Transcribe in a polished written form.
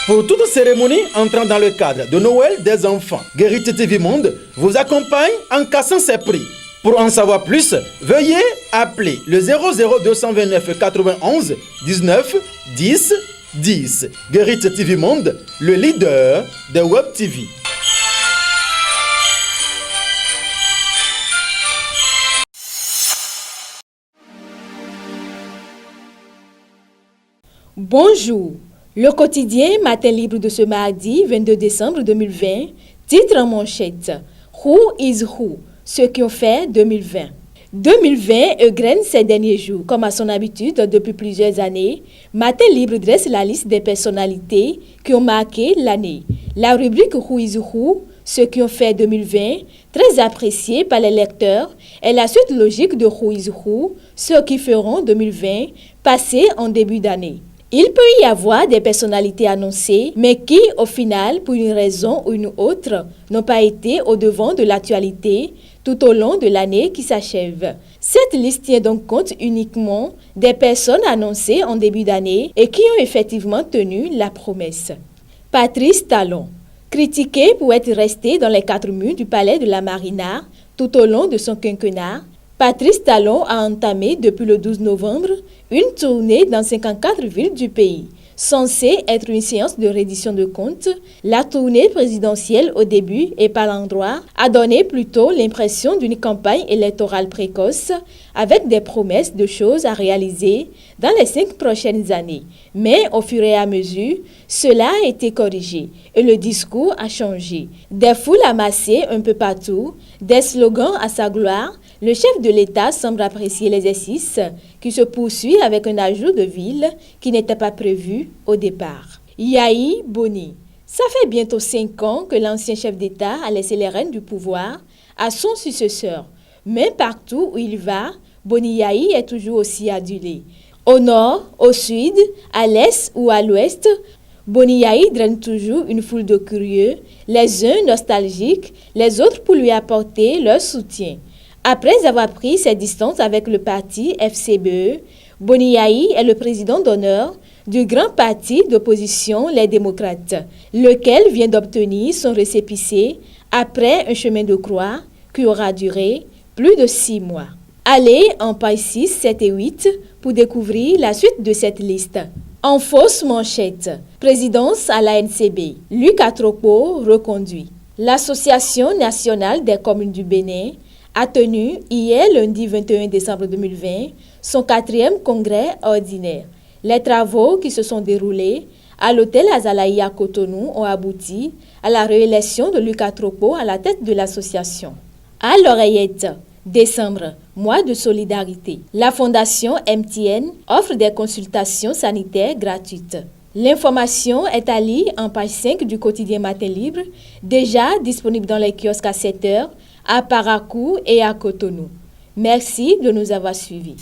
Pour toute cérémonie entrant dans le cadre de Noël des enfants, Guérite TV Monde vous accompagne en cassant ses prix. Pour en savoir plus, veuillez appeler le 00229 91 19 10 10. Guérite TV Monde, le leader de Web TV. Bonjour, le quotidien Matin Libre de ce mardi 22 décembre 2020, titre en manchette « Who is Who ?» Ceux qui ont fait 2020. 2020 égrène ces derniers jours. Comme à son habitude depuis plusieurs années, Matin Libre dresse la liste des personnalités qui ont marqué l'année. La rubrique « Who is Who ?» Ceux qui ont fait 2020, très appréciée par les lecteurs, est la suite logique de « Who is Who ?» Ceux qui feront 2020, passé en début d'année. Il peut y avoir des personnalités annoncées, mais qui, au final, pour une raison ou une autre, n'ont pas été au devant de l'actualité tout au long de l'année qui s'achève. Cette liste tient donc compte uniquement des personnes annoncées en début d'année et qui ont effectivement tenu la promesse. Patrice Talon, critiqué pour être resté dans les quatre murs du palais de la Marina tout au long de son quinquennat, Patrice Talon a entamé depuis le 12 novembre une tournée dans 54 villes du pays. Censée être une séance de reddition de comptes, la tournée présidentielle au début et par l'endroit a donné plutôt l'impression d'une campagne électorale précoce avec des promesses de choses à réaliser dans les 5 prochaines années. Mais au fur et à mesure, cela a été corrigé et le discours a changé. Des foules amassées un peu partout, des slogans à sa gloire, le chef de l'État semble apprécier l'exercice qui se poursuit avec un ajout de ville qui n'était pas prévu au départ. Yahi Boni. Ça fait bientôt 5 ans que l'ancien chef d'État a laissé les rênes du pouvoir à son successeur. Mais partout où il va, Boni Yahi est toujours aussi adulé. Au nord, au sud, à l'est ou à l'ouest, Boni Yahi draine toujours une foule de curieux, les uns nostalgiques, les autres pour lui apporter leur soutien. Après avoir pris ses distances avec le parti FCBE, Boni Yahi est le président d'honneur du grand parti d'opposition Les Démocrates, lequel vient d'obtenir son récépissé après un chemin de croix qui aura duré plus de 6 mois. Allez en page 6, 7 et 8 pour découvrir la suite de cette liste. En fausse manchette, présidence à l'ANCB, Luc Atropo reconduit. L'Association nationale des communes du Bénin a tenu hier, lundi 21 décembre 2020, son 4e congrès ordinaire. Les travaux qui se sont déroulés à l'hôtel Azalaï à Cotonou ont abouti à la réélection de Luc Atropo à la tête de l'association. À l'oreillette, décembre, mois de solidarité. La fondation MTN offre des consultations sanitaires gratuites. L'information est à lire en page 5 du quotidien Matin Libre, déjà disponible dans les kiosques à 7 heures, à Parakou et à Cotonou. Merci de nous avoir suivis.